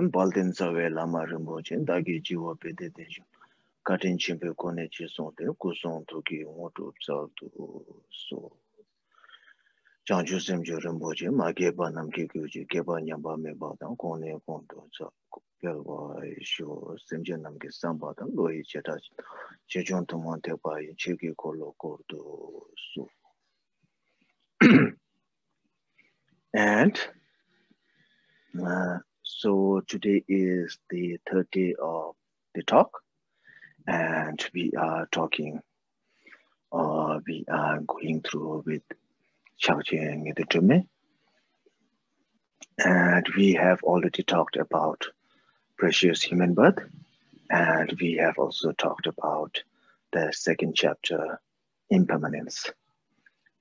Baltin Sawe Lama Rinpoche, Dagi Jiwa Pedetation, Katin Chimpe Konechi Sonte, Kuson Toki, Moto Salto, so Chanchu Semjo Rinpoche, Makeba Namki Kuji, Keba Nyamba Mebatan, Kone Kondo, Pelwa, Sho, Semja Namki Sambatan, Loi Chetach, Chechon Tomante Pai, Chiki Kolo Kordo, so. And so today is the third day of the talk, and we are talking, or we are going through with Choje and the Dharma, and we have already talked about precious human birth, and we have also talked about the second chapter, impermanence,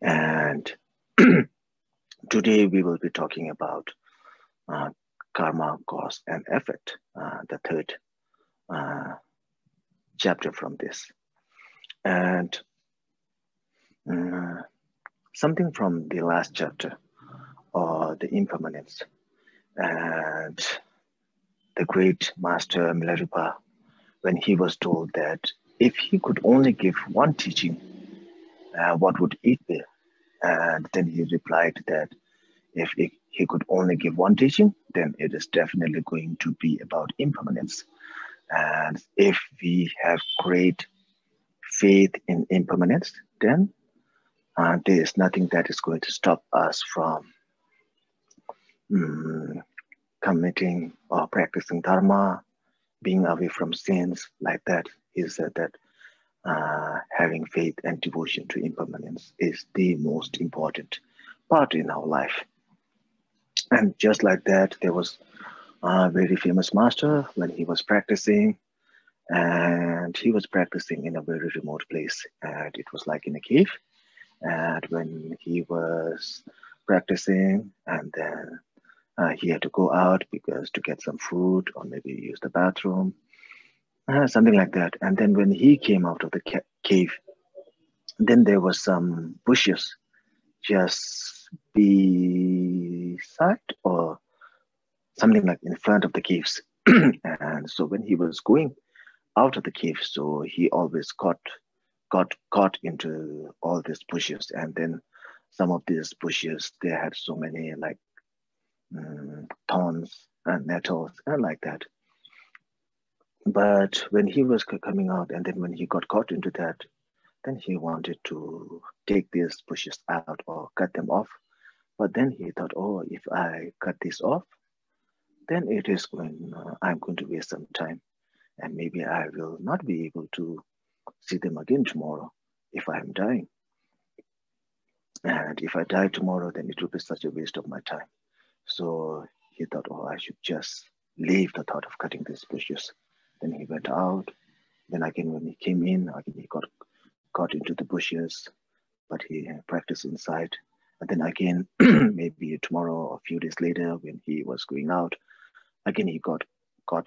and today we will be talking about karma, cause, and effect, the third chapter from this. And something from the last chapter, or the impermanence, and the great master Milarepa, when he was told that if he could only give one teaching, what would it be? And then he replied that if he could only give one teaching, then it is definitely going to be about impermanence. And if we have great faith in impermanence, then there is nothing that is going to stop us from committing or practicing Dharma, being away from sins, like that. He said that having faith and devotion to impermanence is the most important part in our life. And just like that, there was a very famous master when he was practicing, and he was practicing in a very remote place, and it was like in a cave. And when he was practicing, and then he had to go out because to get some food or maybe use the bathroom, something like that. And then when he came out of the cave, then there was some bushes just beside or something like in front of the caves. And so when he was going out of the cave, so he always got caught into all these bushes. And then some of these bushes, they had so many like thorns and nettles and like that. But when he was coming out, and then when he got caught into that, then he wanted to take these bushes out or cut them off. But then he thought, oh, if I cut this off, then it is I'm going to waste some time, and maybe I will not be able to see them again tomorrow if I am dying. And if I die tomorrow, then it will be such a waste of my time. So he thought, oh, I should just leave the thought of cutting these bushes. Then he went out. Then again, when he came in, again he got into the bushes, but he practiced inside. And then again, maybe tomorrow or a few days later, when he was going out, again he got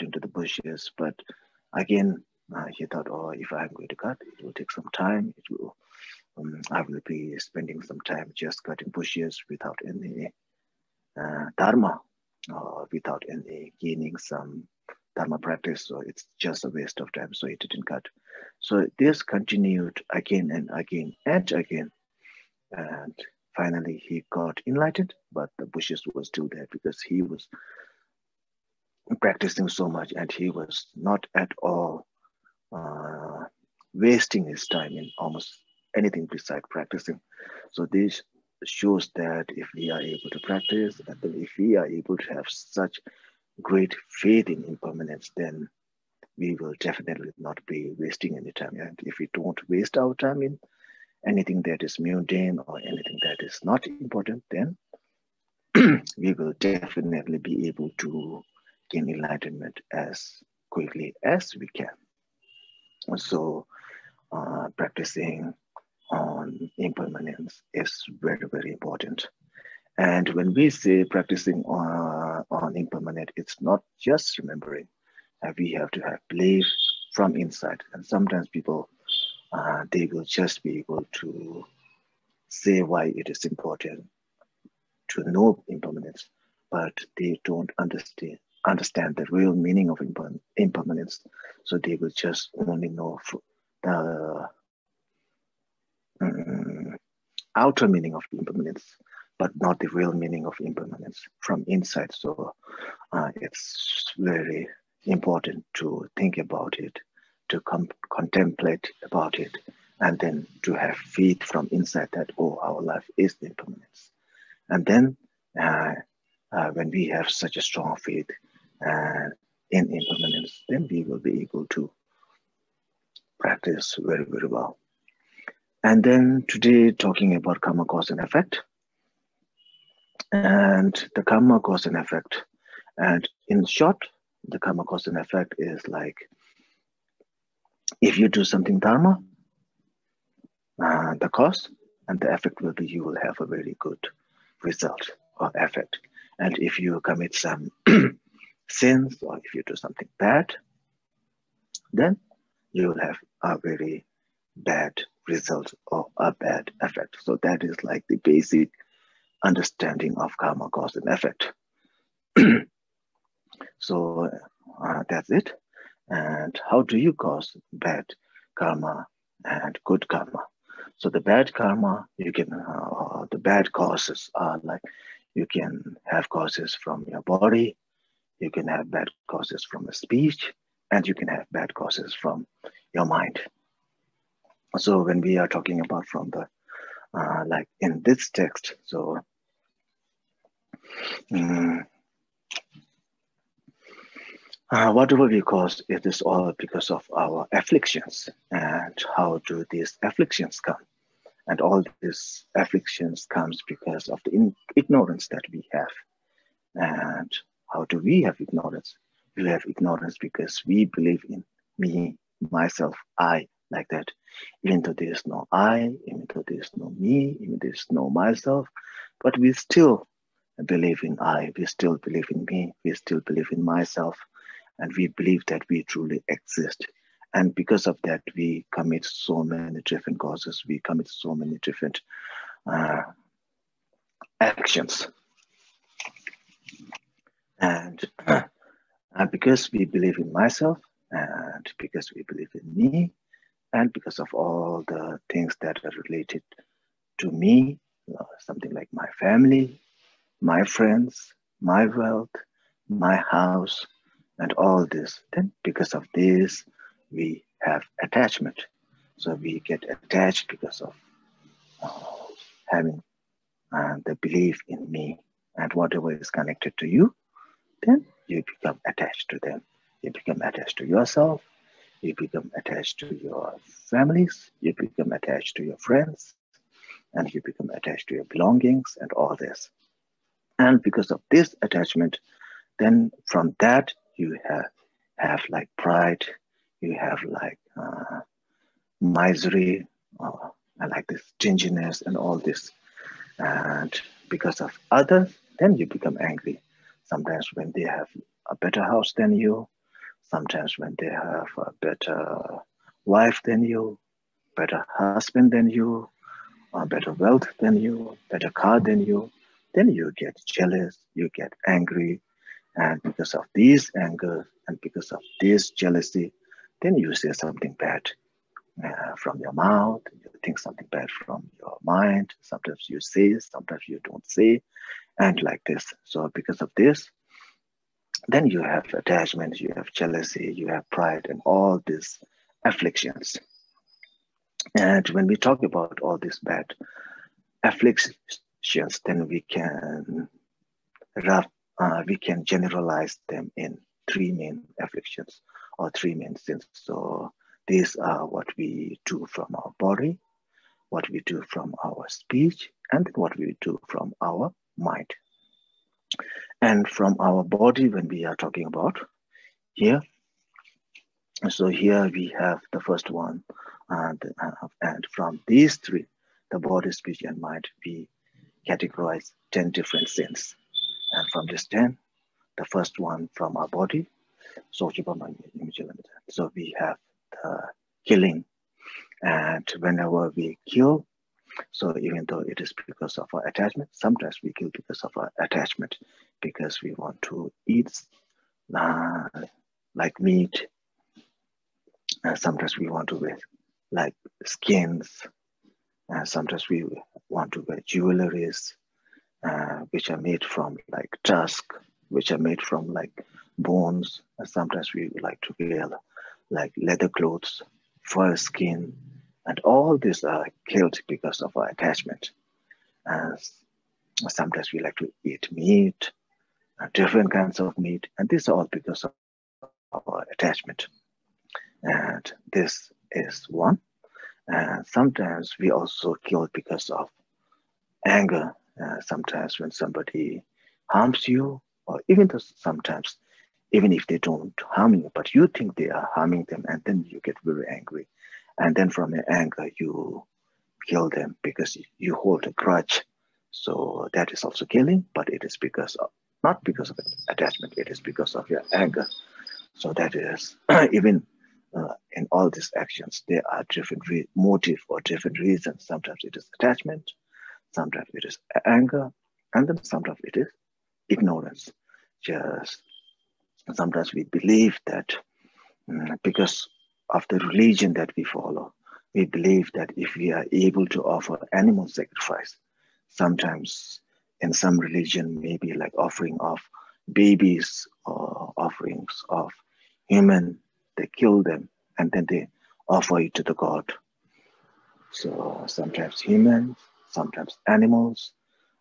into the bushes. But again, he thought, oh, if I'm going to cut, it will take some time. It will, I will be spending some time just cutting bushes without any Dharma, without any gaining some Dharma practice. So it's just a waste of time. So he didn't cut. So this continued again and again and again. And finally he got enlightened, but the bushes were still there because he was practicing so much and he was not at all wasting his time in almost anything besides practicing. So this shows that if we are able to practice, and if we are able to have such great faith in impermanence, then we will definitely not be wasting any time. And if we don't waste our time in anything that is mundane or anything that is not important, then we will definitely be able to gain enlightenment as quickly as we can. So practicing on impermanence is very, very important. And when we say practicing on impermanent, it's not just remembering. We have to have belief from inside. And sometimes people, they will just be able to say why it is important. to know impermanence, but they don't understand the real meaning of impermanence. So they will just only know the outer meaning of impermanence, but not the real meaning of impermanence from inside. So it's very important to think about it, to contemplate about it, and then to have faith from inside that, oh, our life is the impermanence. And then when we have such a strong faith in impermanence, then we will be able to practice very, very well. And then today, talking about karma, cause, and effect. And the karma, cause, and effect. And in short, the karma, cause, and effect is like, if you do something dharma, the cause and the effect will be you will have a very good result or effect. And if you commit some sins or if you do something bad, then you will have a very bad result or a bad effect. So that is like the basic understanding of karma, cause, and effect. So that's it. And how do you cause bad karma and good karma? So the bad karma, you can, the bad causes are like, you can have causes from your body, you can have bad causes from a speech, and you can have bad causes from your mind. So when we are talking about from the, like in this text, so whatever we cause, it is all because of our afflictions. And how do these afflictions come? And all these afflictions comes because of the ignorance that we have. And how do we have ignorance? We have ignorance because we believe in me, myself, I, like that. Even though there is no I, even though there is no me, even though there is no myself, but we still believe in I, we still believe in me, we still believe in myself, and we believe that we truly exist. And because of that, we commit so many different causes, we commit so many different actions. And because we believe in myself, and because we believe in me, and because of all the things that are related to me, something like my family, my friends, my wealth, my house, and all this, then because of this, we have attachment. So we get attached because of having the belief in me, and whatever is connected to you, then you become attached to them. You become attached to yourself, you become attached to your families, you become attached to your friends, and you become attached to your belongings and all this. And because of this attachment, then from that you have like pride, you have like misery, and like this stinginess and all this. And because of others, then you become angry. Sometimes when they have a better house than you, sometimes when they have a better wife than you, better husband than you, better wealth than you, better car than you, then you get jealous, you get angry. And because of this anger and because of this jealousy, then you say something bad from your mouth, you think something bad from your mind. Sometimes you say, sometimes you don't say, and like this. So because of this, then you have attachment, you have jealousy, you have pride, and all these afflictions. And when we talk about all these bad afflictions, then we can generalize them in three main afflictions or three main sins. So these are what we do from our body, what we do from our speech, and what we do from our mind. And from our body, when we are talking about here, so here we have the first one, and from these three, the body, speech, and mind, we categorize 10 different sins. And from this 10, the first one from our body, so we have the killing. And whenever we kill, So even though it is because of our attachment, sometimes we kill because of our attachment, because we want to eat uh, like meat, and sometimes we want to wear like skins, and sometimes we want to wear jewelries, which are made from like tusk, which are made from like bones, and sometimes we like to wear like leather clothes, fur skin, and all these are killed because of our attachment. And sometimes we like to eat meat, different kinds of meat, and these are all because of our attachment. And this is one. And sometimes we also kill because of anger. Sometimes when somebody harms you, or even though sometimes, even if they don't harm you, but you think they are harming them, and then you get very angry. And then from your anger, you kill them because you hold a grudge. So that is also killing, but it is because of, not because of attachment, it is because of your anger. So that is even in all these actions, there are different motive or different reasons. Sometimes it is attachment, sometimes it is anger, and then sometimes it is ignorance. Just sometimes we believe that because of the religion that we follow, we believe that if we are able to offer animal sacrifice, sometimes in some religion, maybe like offering of babies or offerings of human, they kill them and then they offer it to the god. So sometimes humans, sometimes animals,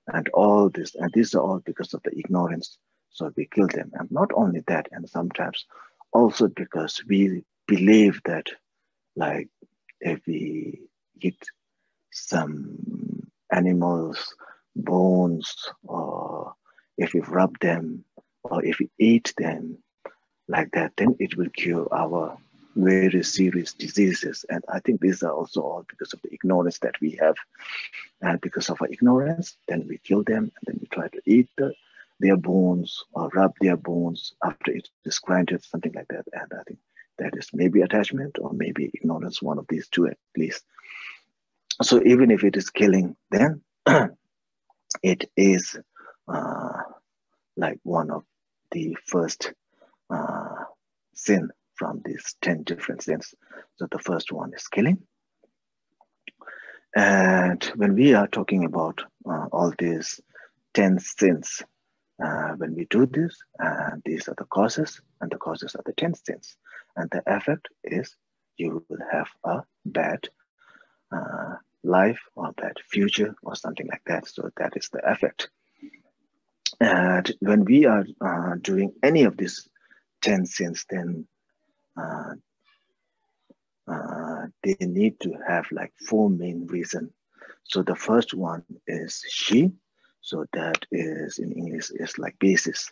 and all this, and these are all because of the ignorance. So we kill them, and not only that, and sometimes also because we believe that, like, if we eat some animals' bones, or if we rub them, or if we eat them like that, then it will cure our very serious diseases. And I think these are also all because of the ignorance that we have. And because of our ignorance, then we kill them and then we try to eat their bones or rub their bones after it is grinded, something like that. And I think that is maybe attachment or maybe ignorance, one of these two at least. So even if it is killing, then it is uh, like one of the first sin from these 10 different sins. So the first one is killing. And when we are talking about all these 10 sins, when we do this, these are the causes, and the causes are the 10 sins. And the effect is you will have a bad life or bad future or something like that. So that is the effect. And when we are doing any of these 10 sins, then they need to have like 4 main reasons. So the first one is she. So that is in English is like basis.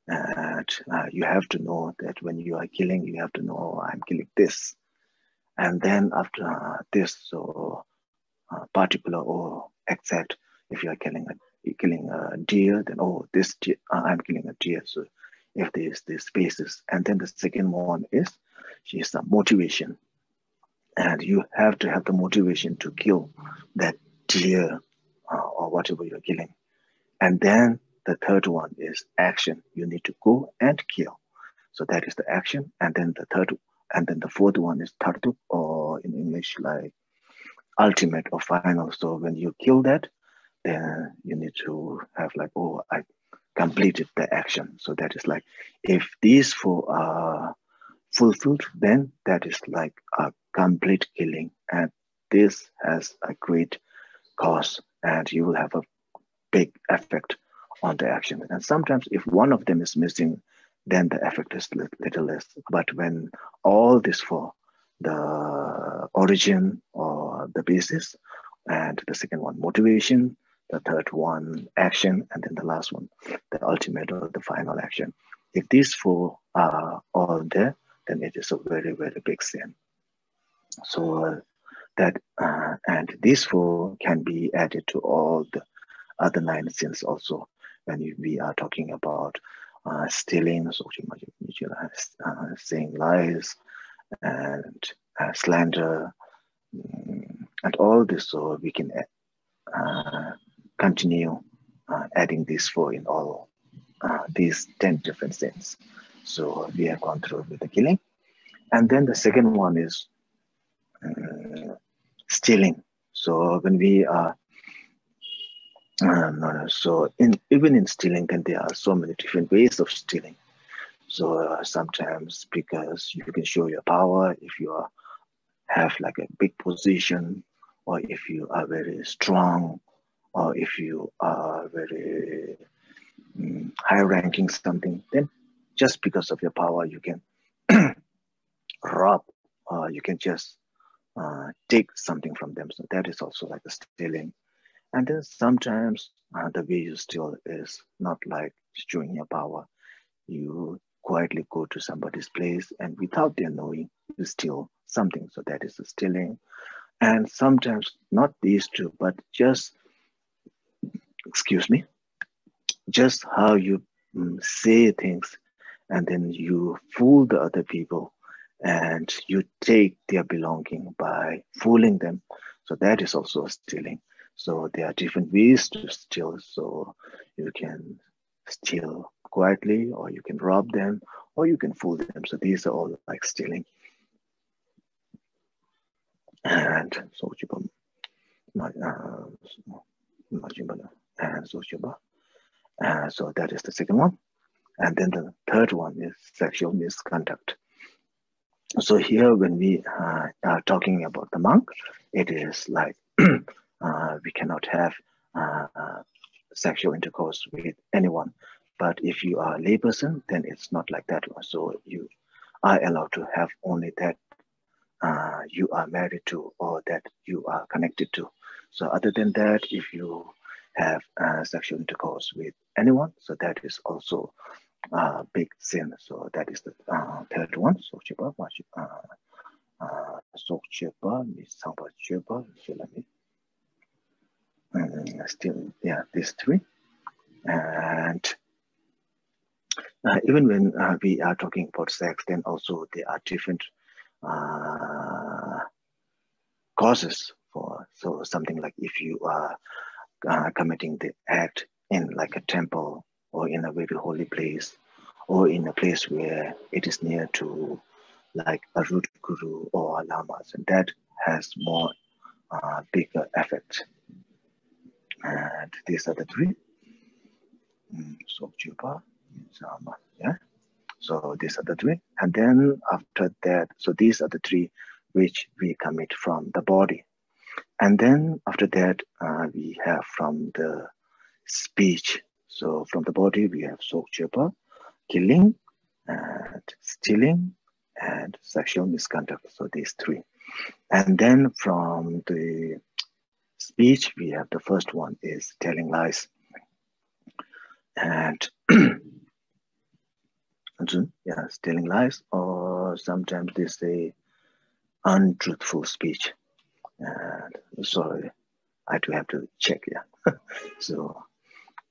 And you have to know that when you are killing, you have to know, oh, I'm killing this. And then after this, so particular or exact, if you are killing a deer, then oh, this deer, I'm killing a deer. So if there's this basis, and then the second one is the motivation, and you have to have the motivation to kill that deer or whatever you're killing. And then the third one is action. You need to go and kill. So that is the action. And then the fourth one is tartuk, or in English like ultimate or final. So when you kill that, then you need to have like, oh, I completed the action. So that is like, if these 4 are fulfilled, then that is like a complete killing. And this has a great cause, and you will have a big effect on the action. And sometimes if one of them is missing, then the effect is little less. But when all these 4, the origin or the basis, and the second one motivation, the third one action, and then the last one the ultimate or the final action, if these 4 are all there, then it is a very, very big sin. So and these 4 can be added to all the other 9 sins also. When we are talking about stealing, saying lies, and slander, and all this. So we can continue adding these 4 in all these 10 different sins. So we have gone through with the killing. And then the second one is stealing. So when we are so even in stealing, then there are so many different ways of stealing. So sometimes because you can show your power if you have like a big position, or if you are very strong, or if you are very high ranking something, then just because of your power you can rob, or you can just take something from them. So that is also like a stealing. And then sometimes the way you steal is not like showing your power. You quietly go to somebody's place and without their knowing, you steal something. So that is a stealing. And sometimes not these two, but just, excuse me, just how you say things, and then you fool the other people and you take their belonging by fooling them. So that is also stealing. So there are different ways to steal. So you can steal quietly, or you can rob them, or you can fool them. So these are all like stealing. And so so that is the second one. And then the third one is sexual misconduct. So here, when we are talking about the monk, it is like we cannot have sexual intercourse with anyone. But if you are a layperson, then it's not like that. So you are allowed to have only that you are married to, or that you are connected to. So other than that, if you have sexual intercourse with anyone, so that is also big sin. So that is the third one. Sokcheba, still, yeah, these 3. And even when we are talking about sex, then also there are different causes for. So something like if you are committing the act in like a temple, or in a very holy place, or in a place where it is near to like a root guru or lamas, and that has more bigger effect. And these are the 3. Yeah. So these are the 3. And then after that, so these are the 3 which we commit from the body. And then after that, we have from the speech. So from the body, we have Sokchepa, killing, and stealing, and sexual misconduct. So these 3. And then from the speech, we have the first one is telling lies. And yeah, telling lies, or sometimes they say untruthful speech. And sorry, I do have to check. Yeah. So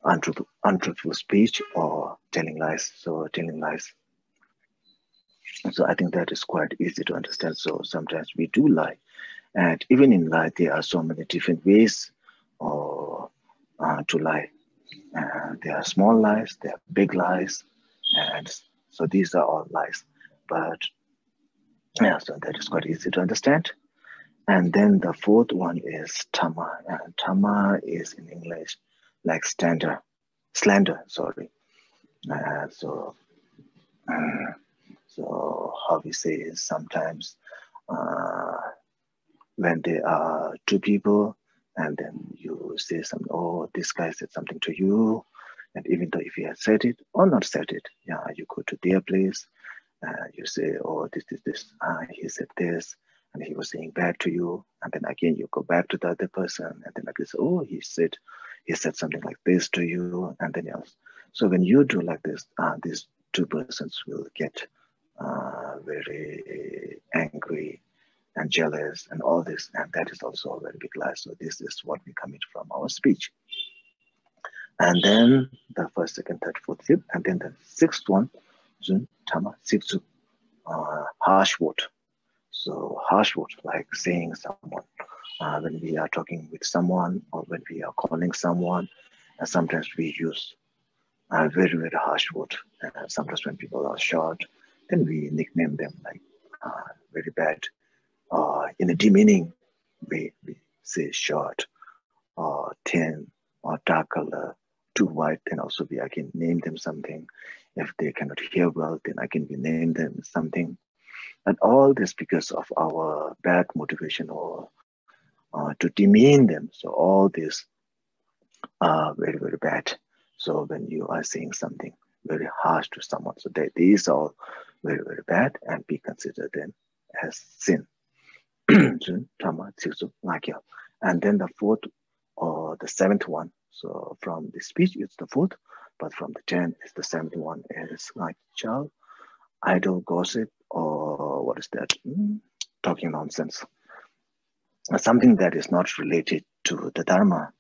untruthful speech or telling lies. So telling lies. So I think that is quite easy to understand. So sometimes we do lie, and even in lie, there are so many different ways or to lie. There are small lies, there are big lies, and so these are all lies. But yeah, so that is quite easy to understand. And then the fourth one is tama, and tama is in English like slander. Sorry. So how we say is sometimes when there are 2 people, and then you say something, oh, this guy said something to you, and even though if he had said it or not said it, yeah, you go to their place, you say, oh, this, he said this, and he was saying bad to you, and then again you go back to the other person, and then like this, oh, he said something like this to you, and then else. So when you do like this, these 2 persons will get very angry and jealous and all this, and that is also a very big lie. So this is what we commit from our speech. And then the first, second, third, fourth, fifth, and then the 6th one, tama, harsh word. So harsh word, like saying someone when we are talking with someone or when we are calling someone. Sometimes we use very, very harsh word. Sometimes when people are short, then we nickname them like very bad. In a demeaning way, we say short or thin or dark color, too white. Then also I can name them something. If they cannot hear well, then I can name them something. And all this because of our bad motivation or to demean them. So all this are very, very bad. So when you are saying something very harsh to someone, so these are very, very bad, and we consider them as sin. And then the fourth or the seventh one. So from the speech, it's the fourth, but from the 10, it's the seventh one is like child, idle gossip, or what is that? Talking nonsense. Something that is not related to the Dharma.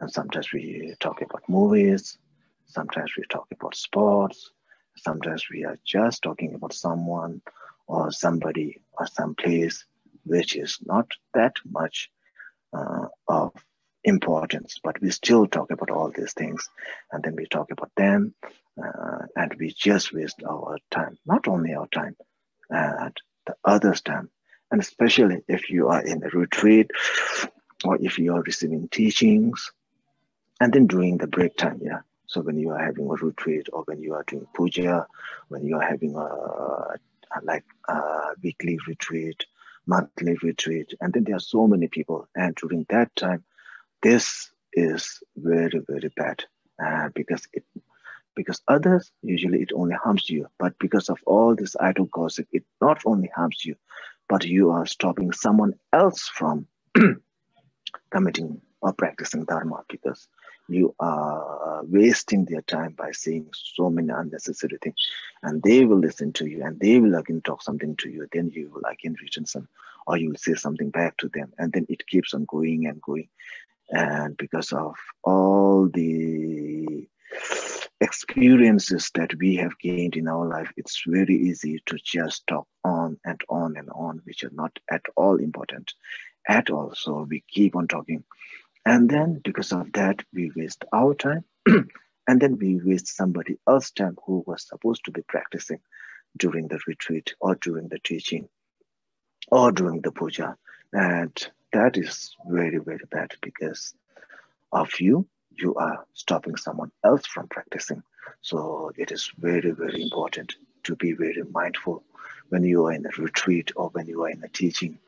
Sometimes we talk about movies, sometimes we talk about sports, sometimes we are just talking about someone or somebody or some place which is not that much of importance, but we still talk about all these things, and then we talk about them, and we just waste our time, not only our time, and the others' time. And especially if you are in a retreat or if you are receiving teachings, and then during the break time, yeah. So when you are having a retreat or when you are doing puja, when you are having a weekly retreat, monthly retreat, and then there are so many people. And during that time, this is very, very bad because others, usually it only harms you. But because of all this idle gossip, it not only harms you, but you are stopping someone else from committing or practicing Dharma because you are wasting their time by saying so many unnecessary things. And they will listen to you and they will again talk something to you. Then you will again return some, or you will say something back to them. And then it keeps on going and going. And because of all the experiences that we have gained in our life, it's very easy to just talk on and on and on, which are not at all important at all. So we keep on talking. And then because of that, we waste our time. And then we waste somebody else's time who was supposed to be practicing during the retreat or during the teaching or during the puja. And that is very, very bad because of you are stopping someone else from practicing. So it is very, very important to be very mindful when you are in a retreat or when you are in a teaching,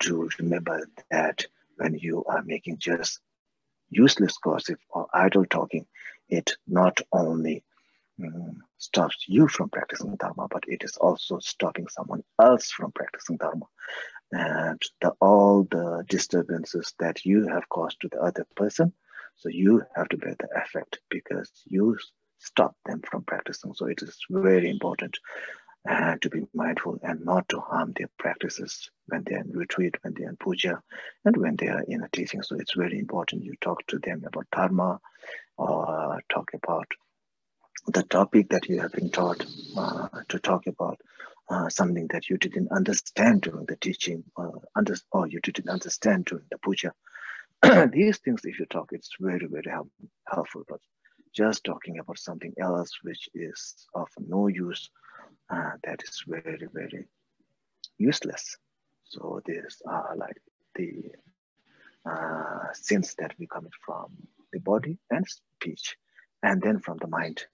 to remember that when you are making just useless gossip or idle talking, it not only stops you from practicing Dharma, but it is also stopping someone else from practicing Dharma. And all the disturbances that you have caused to the other person, so you have to bear the effect because you stop them from practicing. So it is very important to be mindful and not to harm their practices when they're in retreat, when they're in puja, and when they are in a teaching. So it's very important you talk to them about Dharma or talk about the topic that you have been taught, to talk about something that you didn't understand during the teaching or you didn't understand during the puja. These things, if you talk, it's very, very helpful. But just talking about something else which is of no use, that is very, very useless. So these are like the sins that we commit from the body and speech, and then from the mind.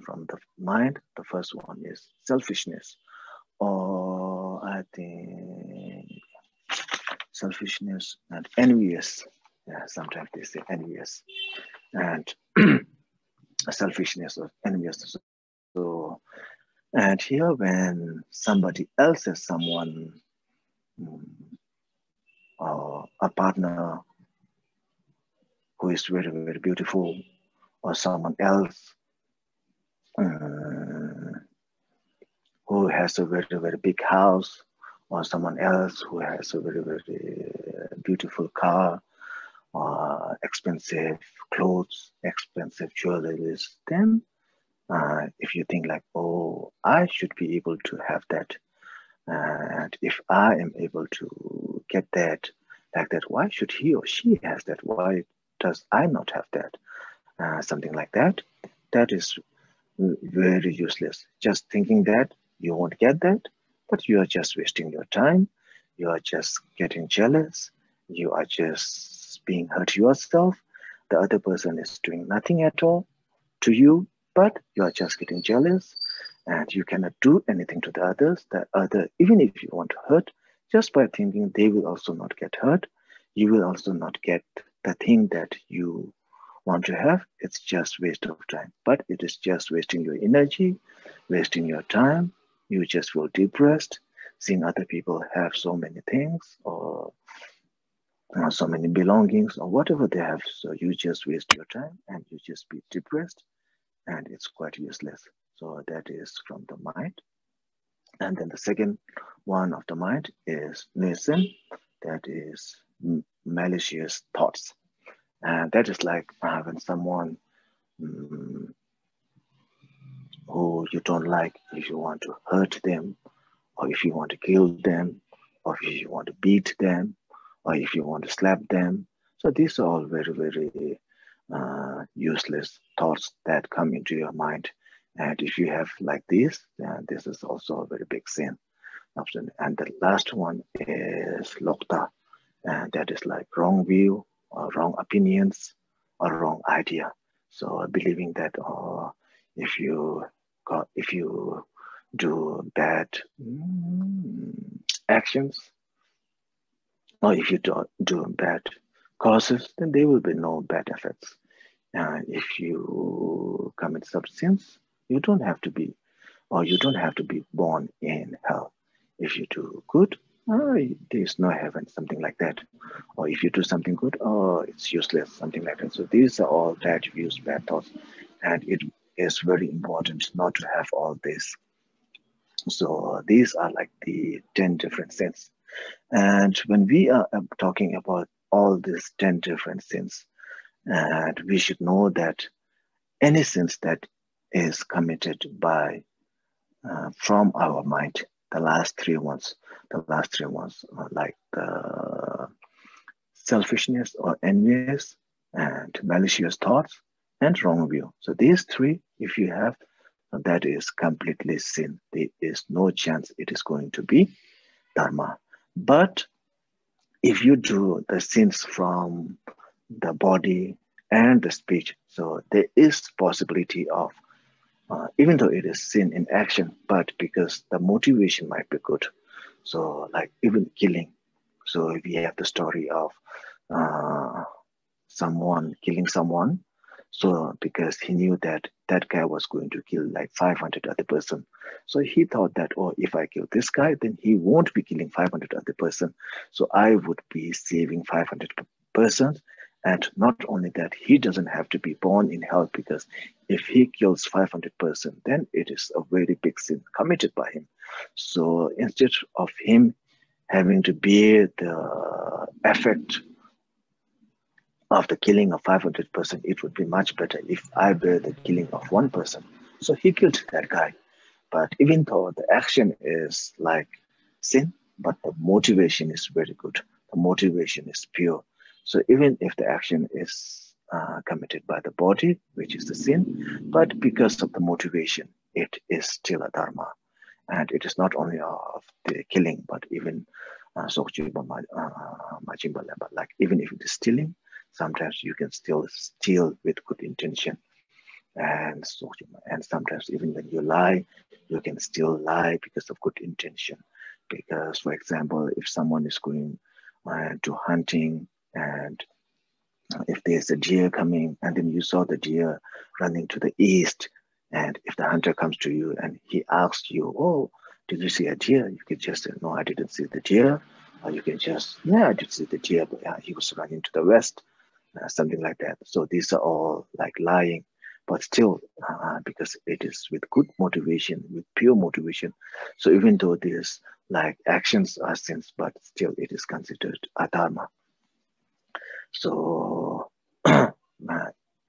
From the mind, the first one is selfishness, or I think selfishness and envious. Yeah, sometimes they say envious and selfishness or envious. So, and here when somebody else is someone or a partner who is very, very beautiful, or someone else who has a very, very big house, or someone else who has a very, very beautiful car, or expensive clothes, expensive jewelry, then if you think like, oh, I should be able to have that, And if I am able to get that, like that, why should he or she has that? Why does I not have that? Something like that. That is very useless. Just thinking that you won't get that, but you are just wasting your time. You are just getting jealous. You are just being hurt yourself. The other person is doing nothing at all to you, but you are just getting jealous and you cannot do anything to the others. The other, even if you want to hurt, just by thinking they will also not get hurt, you will also not get the thing that you want to have. It's just waste of time, but it is just wasting your energy, wasting your time. You just feel depressed seeing other people have so many things or so many belongings or whatever they have. So you just waste your time and you just be depressed and it's quite useless. So that is from the mind. And then the second one of the mind is nuisen, that is malicious thoughts. And that is like when someone who you don't like, if you want to hurt them, or if you want to kill them, or if you want to beat them, or if you want to slap them. So these are all very, very useless thoughts that come into your mind. And if you have like this, then this is also a very big sin. And the last one is lokta, and that is like wrong view, or wrong opinions, or wrong idea. So believing that if you do bad actions, or if you do bad causes, then there will be no bad effects. If you commit some sins, you don't have to be, or you don't have to be born in hell. If you do good, there's no heaven, something like that. Or if you do something good, it's useless, something like that. So these are all bad views, bad thoughts. And it is very important not to have all this. So these are like the 10 different sins. And when we are talking about all these 10 different sins, and we should know that any sins that is committed by from our mind, the last three ones are like the selfishness or envious and malicious thoughts and wrong view. So these three, if you have, that is completely sin. There is no chance it is going to be dharma. But if you do the sins from the body and the speech, so there is possibility of even though it is sin in action, but because the motivation might be good. So like even killing. So we have the story of someone killing someone. So because he knew that that guy was going to kill like 500 other person. So he thought that, oh, if I kill this guy, then he won't be killing 500 other person. So I would be saving 500 persons. And not only that, he doesn't have to be born in hell, because if he kills 500 persons, then it is a very big sin committed by him. So instead of him having to bear the effect of the killing of 500 persons, it would be much better if I bear the killing of one person. So he killed that guy. But even though the action is like sin, but the motivation is very good. The motivation is pure. So even if the action is committed by the body, which is the sin, but because of the motivation, it is still a dharma. And it is not only of the killing, but even like even if it is stealing, sometimes you can still steal with good intention. And sometimes even when you lie, you can still lie because of good intention. Because, for example, if someone is going to hunting, and if there's a deer coming, and then you saw the deer running to the east, and if the hunter comes to you and he asks you, oh, did you see a deer? You can just say, no, I didn't see the deer. Or you can just, yeah, I did see the deer, but he was running to the west, something like that. So these are all like lying, but still, because it is with good motivation, with pure motivation. So even though these like actions are sins, but still it is considered a dharma. So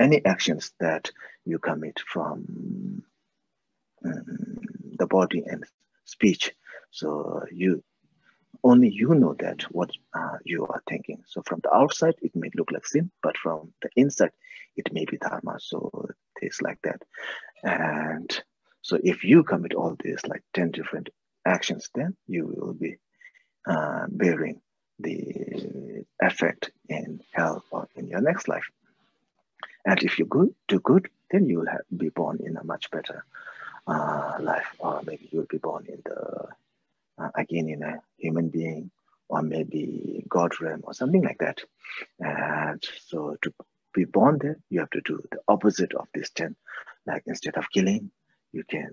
any actions that you commit from the body and speech, So only you know that what you are thinking. So from the outside, it may look like sin, but from the inside, it may be dharma. So it's like that. And so if you commit all these like 10 different actions, then you will be bearing the effect in hell or in your next life. And if you do good, then you will be born in a much better life, or maybe you will be born in the again in a human being, or maybe God realm or something like that. And so to be born there, you have to do the opposite of these 10. Like instead of killing, you can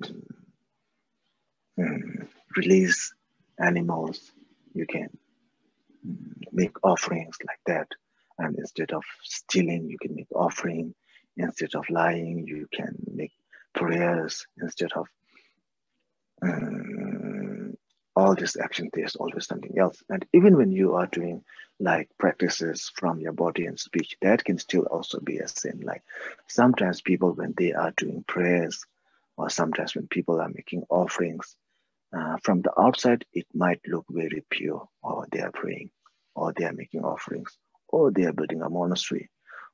release animals, you can make offerings like that. And instead of stealing, you can make offering. Instead of lying, you can make prayers. Instead of all this action, there's always something else. And even when you are doing like practices from your body and speech, that can still also be a sin. Like sometimes people, when they are doing prayers, or sometimes when people are making offerings, from the outside, it might look very pure, or they are praying, or they are making offerings, or they are building a monastery,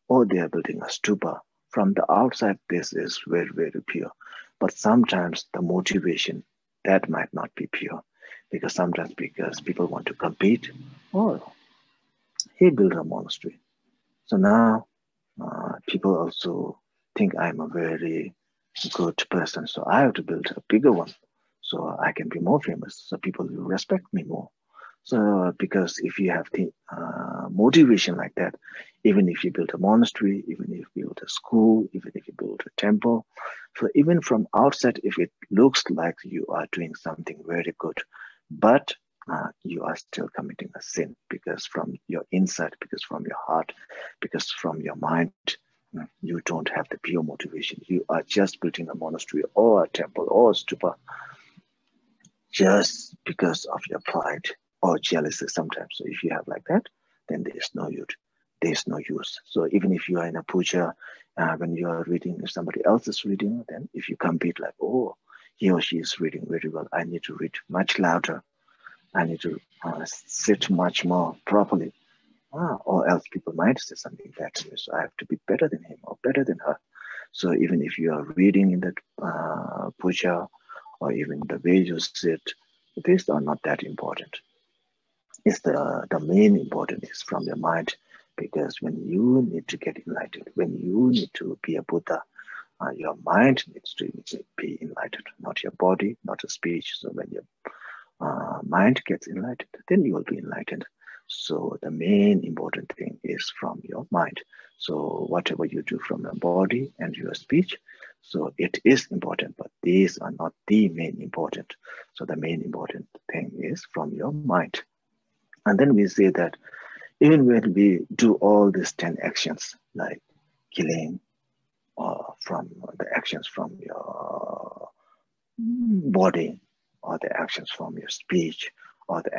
or they are building a stupa. From the outside, this is very, very pure. But sometimes the motivation, that might not be pure, because sometimes because people want to compete, or he built a monastery. So now people also think I'm a very good person, so I have to build a bigger one so I can be more famous, so people will respect me more. So because if you have the motivation like that, even if you build a monastery, even if you build a school, even if you build a temple, so even from outside, if it looks like you are doing something very good, but you are still committing a sin, because from your inside, because from your heart, because from your mind, you don't have the pure motivation. You are just building a monastery or a temple or a stupa just because of your pride or jealousy sometimes. So if you have like that, then there's no use. There's no use. So even if you are in a puja, when you are reading, if somebody else is reading, then if you compete like, oh, he or she is reading very well, I need to read much louder. I need to sit much more properly. Or else people might say something bad to me. So I have to be better than him or better than her. So even if you are reading in that puja, or even the way you sit, these are not that important. It's the main important is from your mind, because when you need to get enlightened, when you need to be a Buddha, your mind needs to be enlightened, not your body, not your speech. So when your mind gets enlightened, then you will be enlightened. So the main important thing is from your mind. So whatever you do from your body and your speech, so it is important, but these are not the main important. So the main important thing is from your mind. And then we say that even when we do all these 10 actions, like killing, or from the actions from your body, or the actions from your speech, or the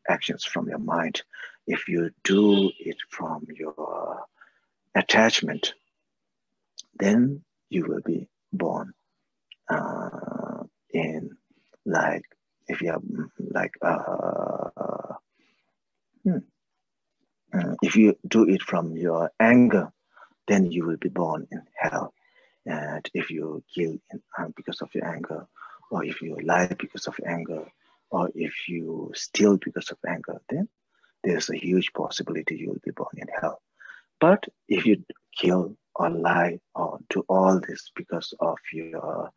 actions from your mind, if you do it from your attachment, then you will be born in, like, if you have like if you do it from your anger, then you will be born in hell. And if you kill because of your anger, or if you lie because of anger, or if you steal because of anger, then there's a huge possibility you will be born in hell. But if you kill or lie or do all this because of your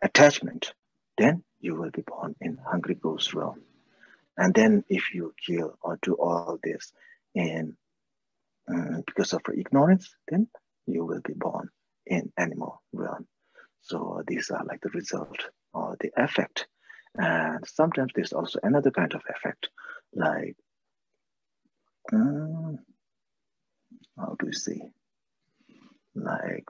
attachment, then you will be born in hungry ghost realm. And then if you kill or do all this in because of ignorance, then you will be born in animal realm. So these are like the result or the effect. And sometimes there's also another kind of effect, like, how do you say? Like,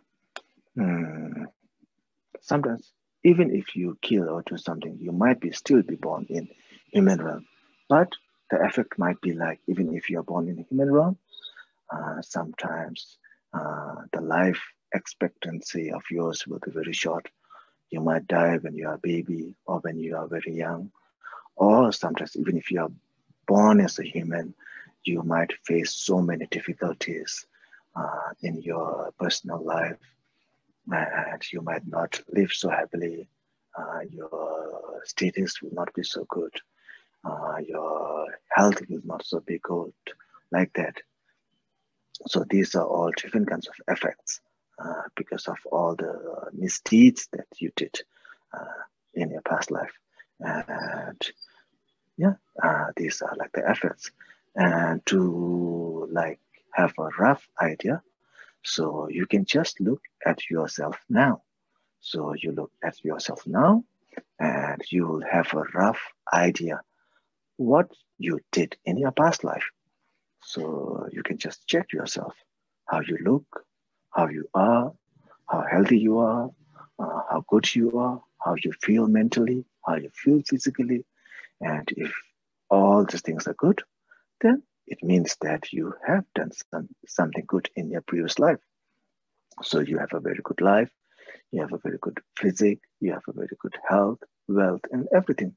sometimes even if you kill or do something, you might still be born in human realm. But the effect might be like, even if you're born in human realm, sometimes the life expectancy of yours will be very short, You might die when you are a baby or when you are very young, or sometimes even if you are born as a human, you might face so many difficulties in your personal life, and you might not live so happily. Your status will not be so good. Your health will not so be good, like that. So these are all different kinds of effects because of all the misdeeds that you did in your past life. And yeah, these are like the effects. And to like have a rough idea, so you can just look at yourself now. So you look at yourself now, and you will have a rough idea what you did in your past life. So you can just check yourself, how you look, how you are, how healthy you are, how good you are, how you feel mentally, how you feel physically. And if all these things are good, then it means that you have done something good in your previous life. So you have a very good life, you have a very good physique, you have a very good health, wealth, and everything.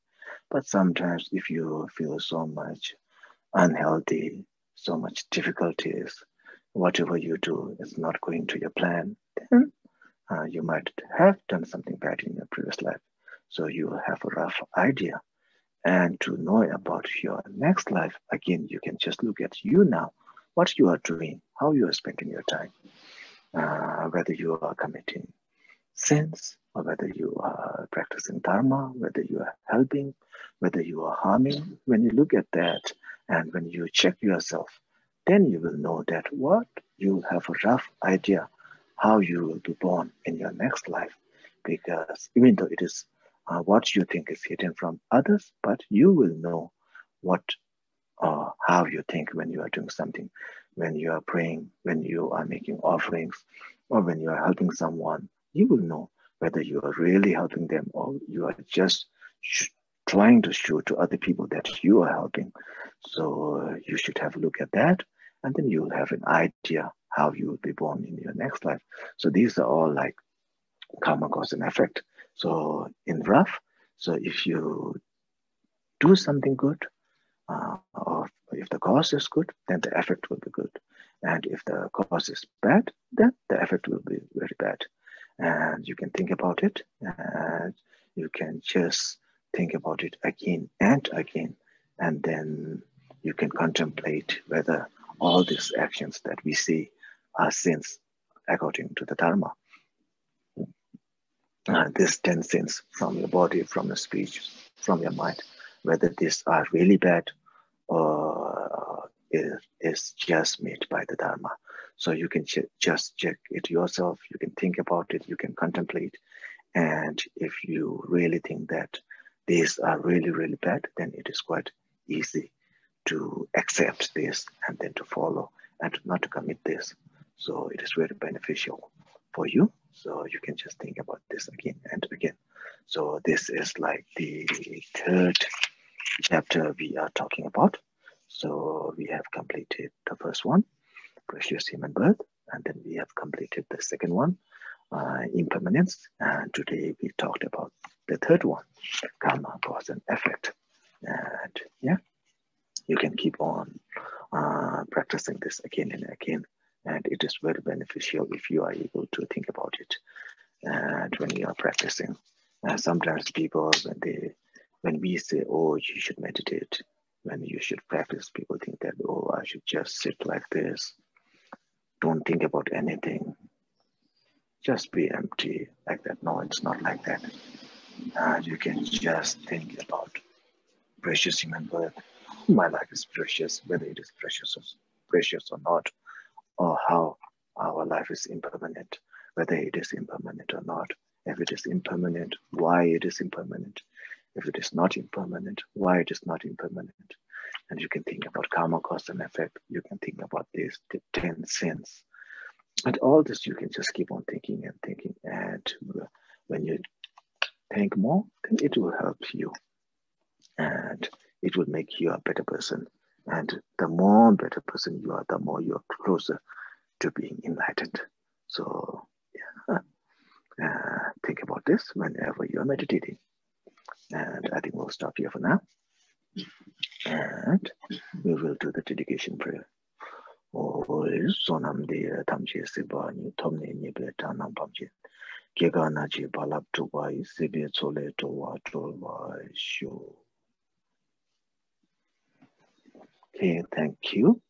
But sometimes if you feel so much unhealthy, so much difficulties, whatever you do is not going to your plan, then you might have done something bad in your previous life. So you have a rough idea. And to know about your next life, again, you can just look at you now, what you are doing, how you are spending your time, whether you are committing sins, or whether you are practicing Dharma, whether you are helping, whether you are harming. When you look at that and when you check yourself, then you will know that what you have a rough idea how you will be born in your next life. Because even though it is what you think is hidden from others, but you will know what or how you think when you are doing something, when you are praying, when you are making offerings, or when you are helping someone. You will know whether you are really helping them or you are just trying to show to other people that you are helping. So you should have a look at that, and then you will have an idea how you will be born in your next life. So these are all like karma, cause, and effect. So in rough, so if you do something good, or if the cause is good, then the effect will be good. And if the cause is bad, then the effect will be very bad. And you can think about it, and you can just think about it again and again. And then you can contemplate whether all these actions that we see are sins according to the Dharma. These 10 sins from your body, from your speech, from your mind, whether these are really bad or is just made by the Dharma. So you can just check it yourself, you can think about it, you can contemplate. And if you really think that these are really, really bad, then it is quite easy to accept this and then to follow and not to commit this. So it is very beneficial for you. So you can just think about this again and again. So this is like the third chapter we are talking about. So we have completed the first one, precious human birth, and then we have completed the second one, impermanence, and today we talked about the third one, karma, cause, and effect. And yeah, you can keep on practicing this again and again, and it is very beneficial if you are able to think about it. And when you are practicing, sometimes people, when we say, oh, you should meditate, when you should practice, people think that, oh, I should just sit like this, don't think about anything, just be empty like that. No, it's not like that. You can just think about precious human birth. My life is precious, whether it is precious or not, or how our life is impermanent, whether it is impermanent or not. If it is impermanent, why it is impermanent. If it is not impermanent, why it is not impermanent. And you can think about karma, cause, and effect. You can think about these 10 sins. And all this, you can just keep on thinking and thinking. And when you think more, then it will help you. And it will make you a better person. And the more better person you are, the more you are closer to being enlightened. So yeah, think about about this whenever you're meditating. And I think we'll stop here for now. And we will do the dedication prayer. Sonam de Tamje Sibani, Tomne Nibe Tanam Pamje, Geganaji Balab Tubai, Sibi Tole Towa Tolwa Shu. Okay, thank you.